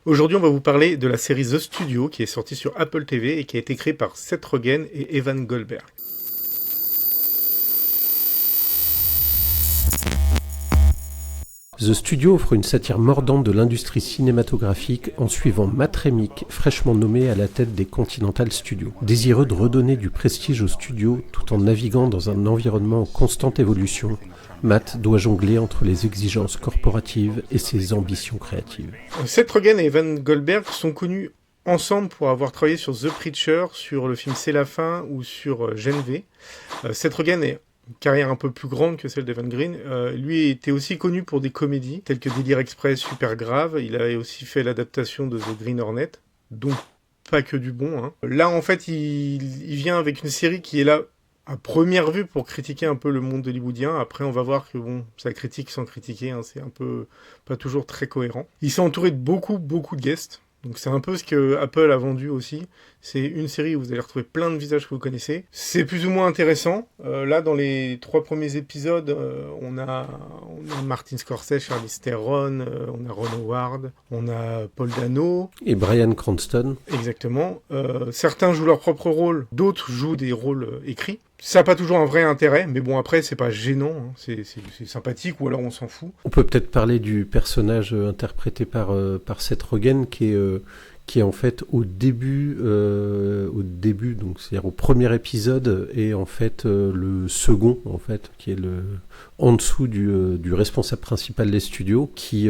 Aujourd'hui, on va vous parler de la série The Studio qui est sortie sur Apple TV et qui a été créée par Seth Rogen et Evan Goldberg. The Studio offre une satire mordante de l'industrie cinématographique en suivant Matt Remick, fraîchement nommé à la tête des Continental Studios. Désireux de redonner du prestige au studio tout en naviguant dans un environnement en constante évolution, Matt doit jongler entre les exigences corporatives et ses ambitions créatives. Seth Rogen et Evan Goldberg sont connus ensemble pour avoir travaillé sur The Preacher, sur le film C'est la fin ou sur Gen V. Seth Rogen est une carrière un peu plus grande que celle d'Evan Green. Lui était aussi connu pour des comédies telles que Délire Express, Super Grave. Il a aussi fait l'adaptation de The Green Hornet, donc pas que du bon. Hein. Là, en fait, il vient avec une série qui est là à première vue pour critiquer un peu le monde hollywoodien. Après, on va voir que bon, ça critique sans critiquer, hein, c'est un peu pas toujours très cohérent. Il s'est entouré de beaucoup de guests. Donc c'est un peu ce que Apple a vendu aussi. C'est une série où vous allez retrouver plein de visages que vous connaissez. C'est plus ou moins intéressant. Là, dans les 3 premiers épisodes, on a Martin Scorsese, Charlize Theron, on a Ron Howard, on a Paul Dano. Et Bryan Cranston. Exactement. Certains jouent leur propre rôle, d'autres jouent des rôles écrits. Ça n'a pas toujours un vrai intérêt, mais bon, après, c'est pas gênant, hein. C'est sympathique, ou alors on s'en fout. On peut peut-être parler du personnage interprété par Seth Rogen, qui est en fait au début, donc c'est-à-dire au premier épisode, et en fait le second, en fait, qui est en dessous du responsable principal des studios, qui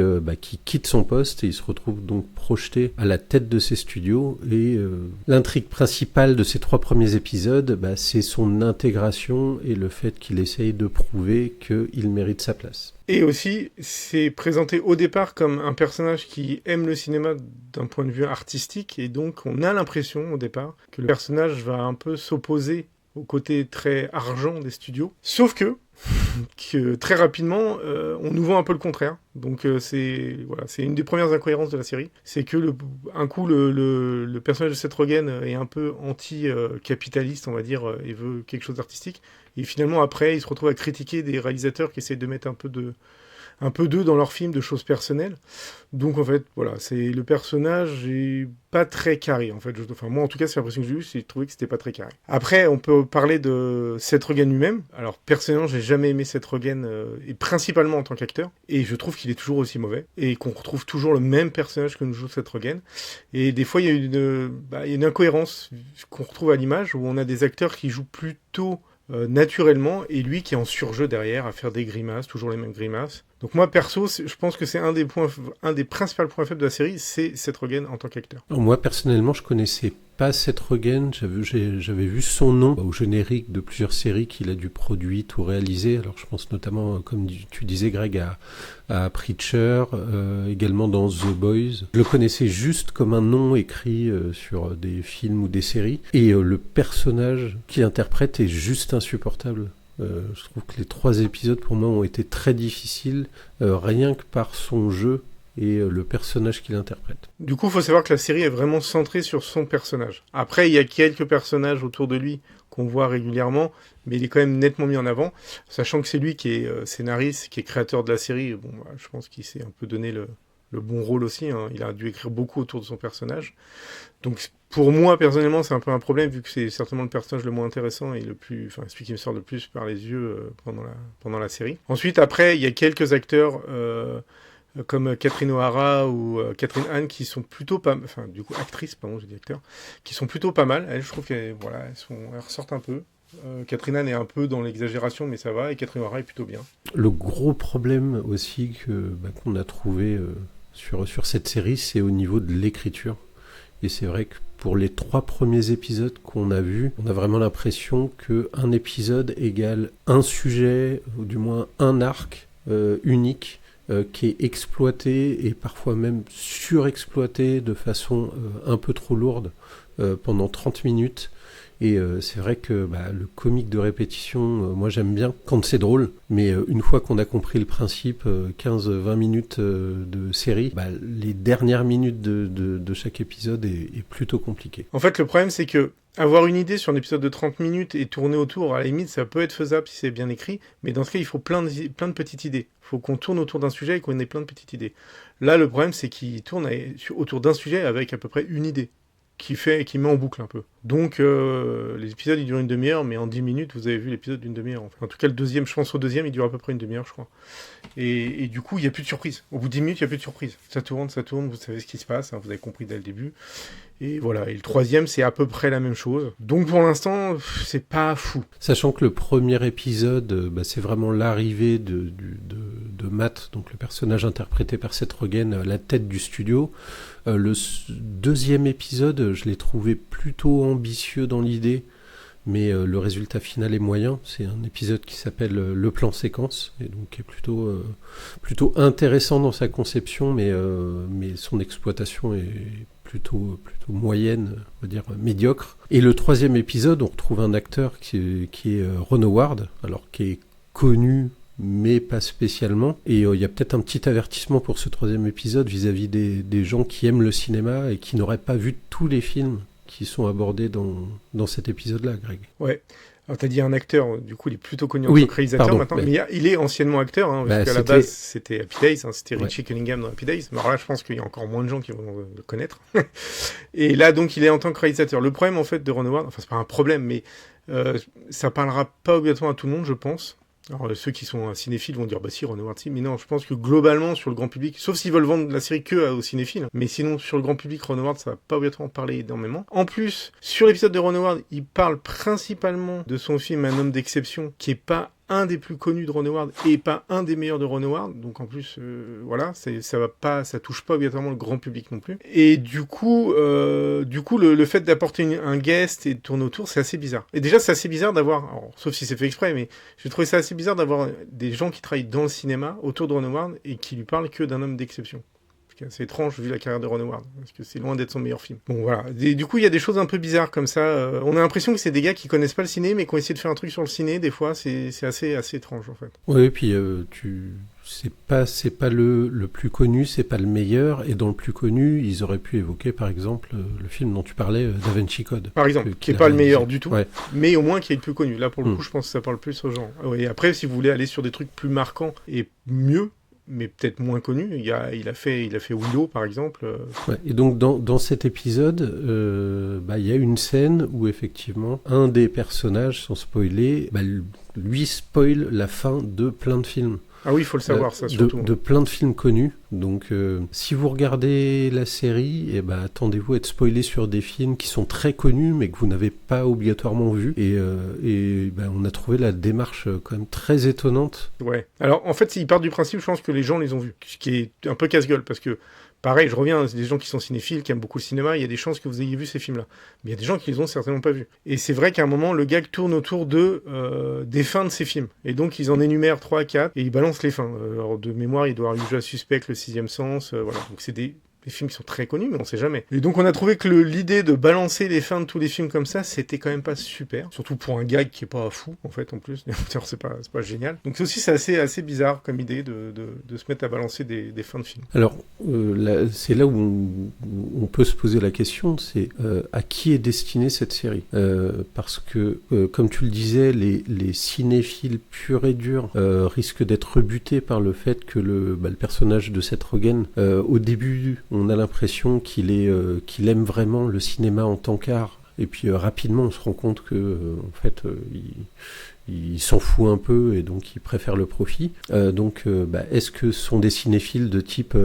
quitte son poste et il se retrouve donc projeté à la tête de ces studios. Et l'intrigue principale de ces 3 premiers épisodes, c'est son intégration et le fait qu'il essaye de prouver qu'il mérite sa place. Et aussi, c'est présenté au départ comme un personnage qui aime le cinéma d'un point de vue artistique, et donc on a l'impression au départ que le personnage va un peu s'opposer au côté très argent des studios. Sauf que très rapidement, on nous vend un peu le contraire. Donc c'est une des premières incohérences de la série. C'est que le personnage de Seth Rogen est un peu anti-capitaliste, on va dire, et veut quelque chose d'artistique. Et finalement, après, il se retrouve à critiquer des réalisateurs qui essayent de mettre un peu d'eux dans leur film, de choses personnelles. Donc en fait, voilà, le personnage est pas très carré, en fait. Moi, en tout cas, c'est l'impression que j'ai eue, j'ai trouvé que c'était pas très carré. Après, on peut parler de Seth Rogen lui-même. Alors, personnellement, j'ai jamais aimé Seth Rogen, et principalement en tant qu'acteur. Et je trouve qu'il est toujours aussi mauvais. Et qu'on retrouve toujours le même personnage que nous joue Seth Rogen. Et des fois, il y a une incohérence qu'on retrouve à l'image, où on a des acteurs qui jouent plutôt naturellement, et lui qui est en surjeu derrière à faire des grimaces, toujours les mêmes grimaces. Donc moi perso, je pense que c'est un des principaux points faibles de la série, c'est Seth Rogen en tant qu'acteur. Alors moi personnellement, je connaissais pas Seth Rogen, j'avais vu son nom au générique de plusieurs séries qu'il a dû produire ou réaliser. Alors je pense notamment, comme tu disais Greg, à Preacher, également dans The Boys. Je le connaissais juste comme un nom écrit sur des films ou des séries, et le personnage qu'il interprète est juste insupportable. Je trouve que les 3 épisodes pour moi ont été très difficiles, rien que par son jeu et le personnage qu'il interprète. Du coup, il faut savoir que la série est vraiment centrée sur son personnage. Après, il y a quelques personnages autour de lui qu'on voit régulièrement, mais il est quand même nettement mis en avant, sachant que c'est lui qui est scénariste, qui est créateur de la série. Bon, je pense qu'il s'est un peu donné le bon rôle aussi, hein. Il a dû écrire beaucoup autour de son personnage. Donc pour moi, personnellement, c'est un peu un problème, vu que c'est certainement le personnage le moins intéressant et celui qui me sort le plus par les yeux pendant la série. Ensuite, après, il y a quelques acteurs comme Catherine O'Hara ou Catherine Hahn qui sont plutôt pas... Enfin, du coup, actrices, pardon, j'ai dit acteurs, qui sont plutôt pas mal. Elles, je trouve qu'elles ressortent un peu. Catherine Hahn est un peu dans l'exagération, mais ça va, et Catherine O'Hara est plutôt bien. Le gros problème aussi qu'on a trouvé sur cette série, c'est au niveau de l'écriture. Et c'est vrai que pour les 3 premiers épisodes qu'on a vus, on a vraiment l'impression qu'un épisode égale un sujet, ou du moins un arc unique, qui est exploité et parfois même surexploité de façon un peu trop lourde pendant 30 minutes. Et c'est vrai que le comique de répétition, moi j'aime bien quand c'est drôle, mais une fois qu'on a compris le principe, 15-20 minutes de série, les dernières minutes de chaque épisode est plutôt compliqué. En fait, le problème, c'est que avoir une idée sur un épisode de 30 minutes et tourner autour, à la limite, ça peut être faisable si c'est bien écrit, mais dans ce cas, il faut plein de petites idées. Il faut qu'on tourne autour d'un sujet et qu'on ait plein de petites idées. Là, le problème, c'est qu'il tourne autour d'un sujet avec à peu près une idée, qui met en boucle un peu. Donc, les épisodes, ils durent une demi-heure, mais en 10 minutes, vous avez vu l'épisode d'une demi-heure. En tout cas, le deuxième, je pense au deuxième, il dure à peu près une demi-heure, je crois. Et du coup, il n'y a plus de surprise. Au bout de 10 minutes, il n'y a plus de surprise. Ça tourne, vous savez ce qui se passe, vous avez compris dès le début. Et voilà, et le troisième, c'est à peu près la même chose. Donc pour l'instant, c'est pas fou. Sachant que le premier épisode, c'est vraiment l'arrivée de Matt, donc le personnage interprété par Seth Rogen, à la tête du studio. Le deuxième épisode, je l'ai trouvé plutôt ambitieux dans l'idée, mais le résultat final est moyen. C'est un épisode qui s'appelle Le plan séquence, et donc qui est plutôt intéressant dans sa conception, mais son exploitation est plutôt moyenne, on va dire médiocre. Et le troisième épisode, on retrouve un acteur qui est Ron Howard, alors qui est connu, mais pas spécialement. Et il y a peut-être un petit avertissement pour ce troisième épisode vis-à-vis des gens qui aiment le cinéma et qui n'auraient pas vu tous les films qui sont abordés dans cet épisode-là, Greg. Ouais. Alors, t'as dit un acteur, du coup, il est plutôt connu en tant que réalisateur maintenant. Mais il est anciennement acteur, parce qu'à la base, c'était Happy Days, c'était Richie Cunningham dans Happy Days. Mais alors là, je pense qu'il y a encore moins de gens qui vont le connaître. Et là, donc, il est en tant que réalisateur. Le problème, en fait, de Ron Howard, enfin, c'est pas un problème, mais ça parlera pas obligatoirement à tout le monde, je pense. Alors, ceux qui sont cinéphiles vont dire, si, Ron Howard, si. Mais non, je pense que globalement, sur le grand public, sauf s'ils veulent vendre la série que aux cinéphiles, mais sinon, sur le grand public, Ron Howard, ça va pas obligatoirement parler énormément. En plus, sur l'épisode de Ron Howard, il parle principalement de son film Un homme d'exception, qui est pas un des plus connus de Ron Howard et pas un des meilleurs de Ron Howard. Donc en plus, ça touche pas obligatoirement le grand public non plus. Et du coup, le fait d'apporter un guest et de tourner autour, c'est assez bizarre. Et déjà, c'est assez bizarre d'avoir, alors, sauf si c'est fait exprès, mais j'ai trouvé ça assez bizarre d'avoir des gens qui travaillent dans le cinéma autour de Ron Howard et qui lui parlent que d'un homme d'exception. C'est étrange vu la carrière de Ron Howard, parce que c'est loin d'être son meilleur film. Bon voilà, et du coup il y a des choses un peu bizarres comme ça. On a l'impression que c'est des gars qui connaissent pas le ciné, mais qui ont essayé de faire un truc sur le ciné. Des fois, c'est assez étrange en fait. Oui, et puis c'est pas le plus connu, c'est pas le meilleur. Et dans le plus connu, ils auraient pu évoquer par exemple le film dont tu parlais, Da Vinci Code. Par exemple, qui est pas le meilleur du tout, mais au moins qui est le plus connu. Là pour le coup, je pense que ça parle plus aux gens. Et après, si vous voulez aller sur des trucs plus marquants et mieux, mais peut-être moins connu. Il a fait Willow, par exemple. Ouais, et donc, dans cet épisode, il y a une scène où, effectivement, un des personnages, sans spoiler, lui spoil la fin de plein de films. Ah oui, il faut le savoir, ça, surtout. De plein de films connus. Donc, si vous regardez la série, attendez-vous à être spoilé sur des films qui sont très connus, mais que vous n'avez pas obligatoirement vus. Et on a trouvé la démarche quand même très étonnante. Ouais. Alors, en fait, il part du principe, je pense, que les gens les ont vus. Ce qui est un peu casse-gueule, parce que, pareil, je reviens, c'est des gens qui sont cinéphiles, qui aiment beaucoup le cinéma, il y a des chances que vous ayez vu ces films-là. Mais il y a des gens qui les ont certainement pas vus. Et c'est vrai qu'à un moment, le gag tourne autour des fins de ces films. Et donc, ils en énumèrent 3 à 4, et ils balancent les fins. Alors, de mémoire, il doit y avoir Suspect, Le Sixième Sens, voilà. Donc, c'est des films qui sont très connus, mais on sait jamais. Et donc, on a trouvé que l'idée de balancer les fins de tous les films comme ça, c'était quand même pas super. Surtout pour un gag qui est pas fou, en fait, en plus. c'est pas génial. Donc, c'est assez bizarre comme idée de se mettre à balancer des fins de films. Alors, c'est là où on peut se poser la question, c'est à qui est destinée cette série ? Parce que, comme tu le disais, les cinéphiles purs et durs risquent d'être rebutés par le fait que le personnage de Seth Rogen, au début, on a l'impression qu'il aime vraiment le cinéma en tant qu'art. Et puis rapidement, on se rend compte que il s'en fout un peu et donc il préfère le profit. Est-ce que ce sont des cinéphiles de type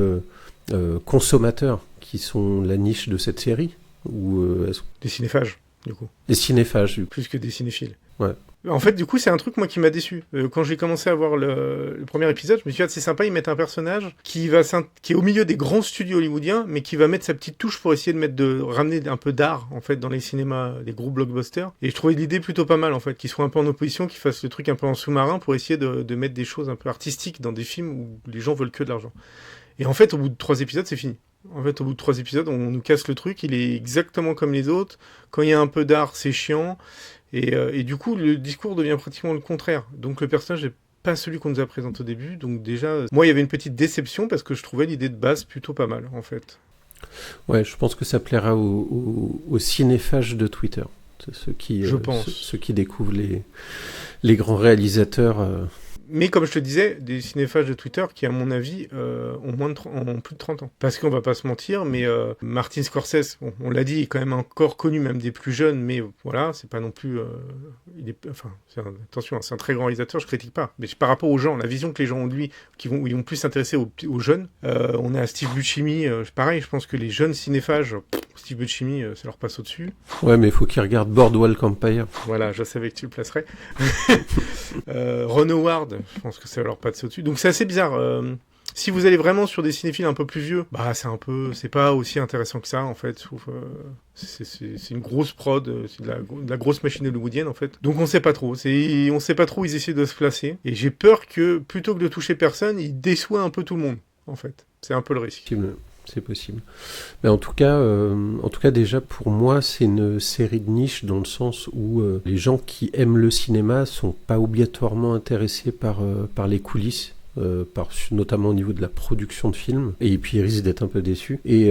consommateurs qui sont la niche de cette série ou des cinéphages, du coup. Des cinéphages. Plus que des cinéphiles. Ouais. En fait, du coup, c'est un truc, moi, qui m'a déçu. Quand j'ai commencé à voir le premier épisode, je me suis dit, c'est sympa, ils mettent un personnage qui est au milieu des grands studios hollywoodiens, mais qui va mettre sa petite touche pour essayer de ramener un peu d'art, en fait, dans les cinémas, des gros blockbusters. Et je trouvais l'idée plutôt pas mal, en fait, qu'ils soient un peu en opposition, qu'ils fassent le truc un peu en sous-marin pour essayer de mettre des choses un peu artistiques dans des films où les gens veulent que de l'argent. Et en fait, au bout de 3 épisodes, c'est fini. En fait, au bout de 3 épisodes, on nous casse le truc, il est exactement comme les autres. Quand il y a un peu d'art, c'est chiant. Et du coup, le discours devient pratiquement le contraire. Donc le personnage n'est pas celui qu'on nous a présenté au début. Donc déjà, moi, il y avait une petite déception parce que je trouvais l'idée de base plutôt pas mal, en fait. Ouais, je pense que ça plaira aux cinéphages de Twitter. Je pense. Ceux qui découvrent les grands réalisateurs. Mais comme je te disais, des cinéphages de Twitter qui, à mon avis, ont plus de 30 ans. Parce qu'on va pas se mentir, mais Martin Scorsese, bon, on l'a dit, est quand même encore connu, même des plus jeunes, mais voilà, c'est pas non plus... attention, c'est un très grand réalisateur, je critique pas. Mais par rapport aux gens, la vision que les gens ont de lui, ils vont plus s'intéresser aux jeunes. On a Steve Buscemi, pareil, je pense que les jeunes cinéphages... Steve Buscemi, ça leur passe au-dessus. Ouais, mais il faut qu'ils regardent Boardwalk Empire. Voilà, je savais que tu le placerais. Ron Howard, je pense que ça leur passe au-dessus. Donc c'est assez bizarre. Si vous allez vraiment sur des cinéphiles un peu plus vieux, bah c'est pas aussi intéressant que ça en fait. Sauf, c'est une grosse prod, c'est de la grosse machine hollywoodienne en fait. Donc on sait pas trop. On sait pas trop où ils essaient de se placer. Et j'ai peur que plutôt que de toucher personne, ils déçoivent un peu tout le monde en fait. C'est un peu le risque. C'est possible. Mais en tout cas, déjà pour moi, c'est une série de niche dans le sens où les gens qui aiment le cinéma sont pas obligatoirement intéressés par les coulisses. Notamment au niveau de la production de films, et puis ils risquent d'être un peu déçus. Et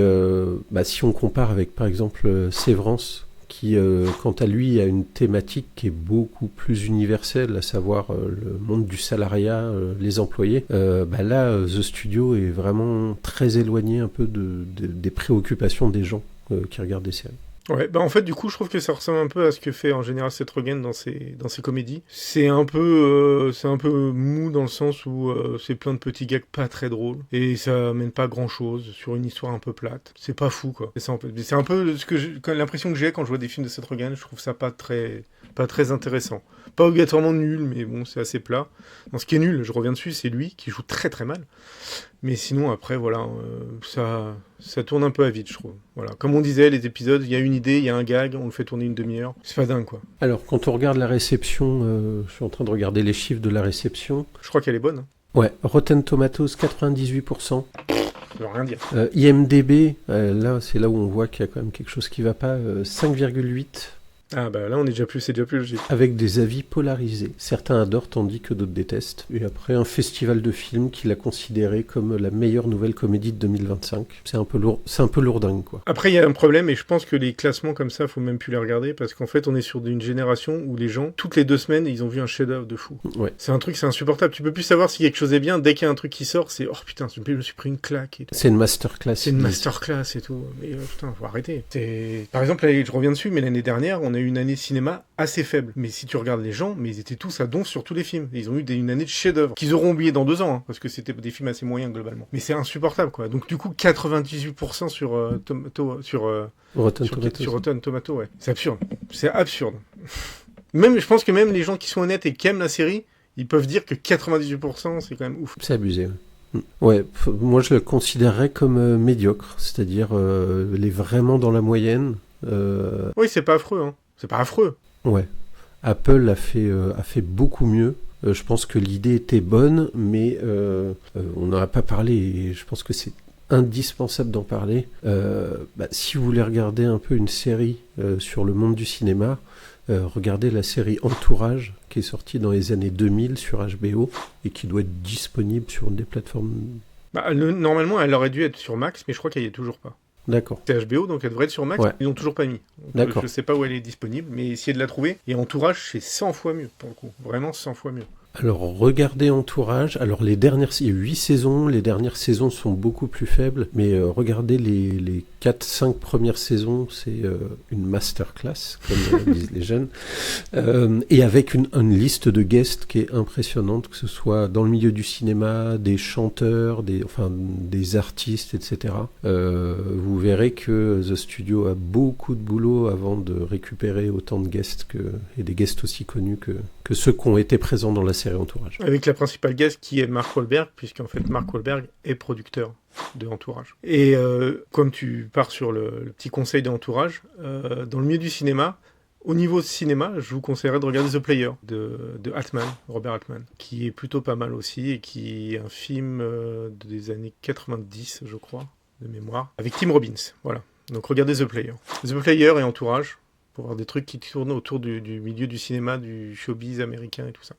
si on compare avec par exemple Sévrance, qui quant à lui a une thématique qui est beaucoup plus universelle, à savoir le monde du salariat, les employés, là The Studio est vraiment très éloigné un peu des préoccupations des gens qui regardent des séries. Ouais, en fait, du coup, je trouve que ça ressemble un peu à ce que fait en général Seth Rogen dans ses comédies. C'est un peu mou dans le sens où c'est plein de petits gags pas très drôles et ça mène pas grand chose sur une histoire un peu plate. C'est pas fou, quoi. C'est un peu l'impression que j'ai quand je vois des films de Seth Rogen. Je trouve ça pas très intéressant. Pas obligatoirement nul, mais bon, c'est assez plat. Dans ce qui est nul, je reviens dessus, c'est lui qui joue très très mal. Mais sinon, après, voilà, ça tourne un peu à vide, je trouve. Voilà. Comme on disait, les épisodes, il y a une idée, il y a un gag, on le fait tourner une demi-heure. C'est pas dingue, quoi. Alors, quand on regarde la réception, je suis en train de regarder les chiffres de la réception. Je crois qu'elle est bonne. Hein. Ouais, Rotten Tomatoes, 98%. Ça veut rien dire. IMDB, là, c'est là où on voit qu'il y a quand même quelque chose qui va pas, 5,8. Ah bah là on est déjà plus, c'est déjà plus logique. Avec des avis polarisés. Certains adorent tandis que d'autres détestent. Et après un festival de films qu'il a considéré comme la meilleure nouvelle comédie de 2025. C'est un peu lourdingue quoi. Après il y a un problème et je pense que les classements comme ça faut même plus les regarder parce qu'en fait on est sur une génération où les gens toutes les 2 semaines ils ont vu un chef-d'œuvre de fou. Ouais. C'est insupportable. Tu peux plus savoir si quelque chose est bien dès qu'il y a un truc qui sort c'est oh putain je me suis pris une claque. Et tout. C'est une masterclass. C'est une masterclass et tout. Mais putain faut arrêter. Par exemple là, je reviens dessus mais l'année dernière on a eu une année de cinéma assez faible. Mais si tu regardes les gens, mais ils étaient tous à donf sur tous les films. Ils ont eu une année de chef-d'œuvre qu'ils auront oublié dans 2 ans, hein, parce que c'était des films assez moyens globalement. Mais c'est insupportable, quoi. Donc du coup, 98% sur Rotten Tomatoes, ouais. C'est absurde. C'est absurde. Je pense que même les gens qui sont honnêtes et qui aiment la série, ils peuvent dire que 98%, c'est quand même ouf. C'est abusé. Ouais, moi je le considérerais comme médiocre, c'est-à-dire elle est vraiment dans la moyenne. Oui, c'est pas affreux, hein. C'est pas affreux. Ouais. Apple a fait beaucoup mieux. Je pense que l'idée était bonne, mais on n'en a pas parlé et je pense que c'est indispensable d'en parler. Si vous voulez regarder un peu une série sur le monde du cinéma, regardez la série Entourage qui est sortie dans les années 2000 sur HBO et qui doit être disponible sur des plateformes... Normalement, elle aurait dû être sur Max, mais je crois qu'elle y est toujours pas. D'accord. C'est HBO, donc elle devrait être sur Max, ils l'ont toujours pas mis. Donc, d'accord. Je sais pas où elle est disponible, mais essayez de la trouver. Et Entourage, c'est 100 fois mieux, pour le coup. Vraiment 100 fois mieux. Alors, regardez Entourage. Alors, il y a 8 saisons. Les dernières saisons sont beaucoup plus faibles. Mais regardez les 4-5 premières saisons. C'est une masterclass, comme disent les jeunes. Et avec une liste de guests qui est impressionnante, que ce soit dans le milieu du cinéma, des chanteurs, des artistes, etc. Vous verrez que The Studio a beaucoup de boulot avant de récupérer autant de guests et des guests aussi connus que ceux qui ont été présents dans la série Entourage. Avec la principale guest qui est Mark Wahlberg, puisqu'en fait Mark Wahlberg est producteur de Entourage. Et comme tu pars sur le petit conseil d'Entourage, dans le milieu du cinéma, au niveau cinéma, je vous conseillerais de regarder The Player de Altman, Robert Altman, qui est plutôt pas mal aussi et qui est un film des années 90, je crois. de mémoire, avec Tim Robbins. Voilà. Donc regardez The Player. The Player et Entourage, pour voir des trucs qui tournent autour du milieu du cinéma, du showbiz américain et tout ça.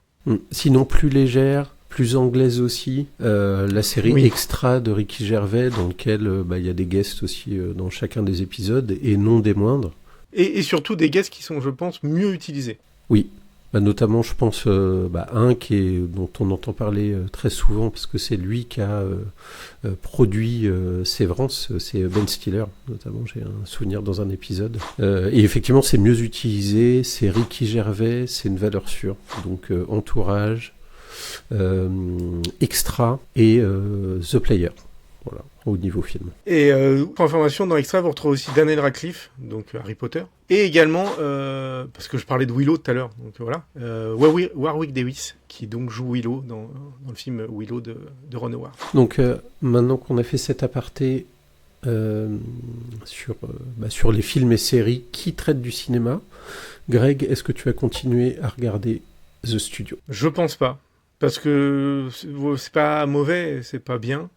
Sinon, plus légère, plus anglaise aussi, la série Extra de Ricky Gervais, dans lequel il y a des guests aussi dans chacun des épisodes, et non des moindres. Et surtout des guests qui sont, je pense, mieux utilisés. Oui. Notamment, je pense, un dont on entend parler très souvent, parce que c'est lui qui a produit Sévrance, c'est Ben Stiller, notamment, j'ai un souvenir dans un épisode. Et effectivement, c'est mieux utilisé, c'est Ricky Gervais, c'est une valeur sûre. Donc, Entourage, Extra et The Player. Voilà, au niveau film. Et pour information, dans Extra, vous retrouvez aussi Daniel Radcliffe, donc Harry Potter, et également, parce que je parlais de Willow tout à l'heure, donc voilà, Warwick Davis, qui donc joue Willow dans le film Willow de Ron Howard. Donc maintenant qu'on a fait cet aparté sur les films et séries qui traitent du cinéma, Greg, est-ce que tu as continué à regarder The Studio ? Je pense pas, parce que c'est pas mauvais, c'est pas bien.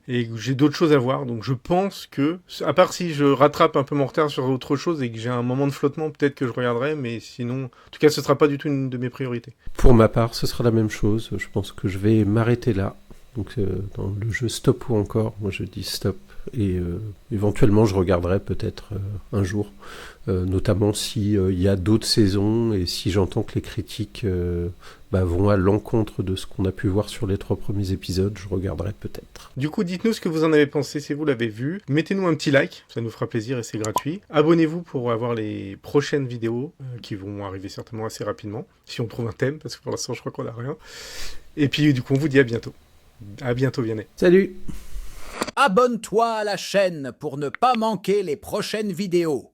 Et j'ai d'autres choses à voir, donc je pense que, à part si je rattrape un peu mon retard sur autre chose et que j'ai un moment de flottement, peut-être que je regarderai, mais sinon, en tout cas, ce sera pas du tout une de mes priorités. Pour ma part, ce sera la même chose, je pense que je vais m'arrêter là. Donc dans le jeu Stop ou Encore, moi je dis Stop, et éventuellement je regarderai peut-être un jour, notamment s'il y a d'autres saisons, et si j'entends que les critiques vont à l'encontre de ce qu'on a pu voir sur les 3 premiers épisodes, je regarderai peut-être. Du coup, dites-nous ce que vous en avez pensé, si vous l'avez vu. Mettez-nous un petit like, ça nous fera plaisir et c'est gratuit. Abonnez-vous pour avoir les prochaines vidéos qui vont arriver certainement assez rapidement, si on trouve un thème, parce que pour l'instant je crois qu'on n'a rien. Et puis du coup, on vous dit à bientôt. À bientôt, Vianney. Salut! Abonne-toi à la chaîne pour ne pas manquer les prochaines vidéos.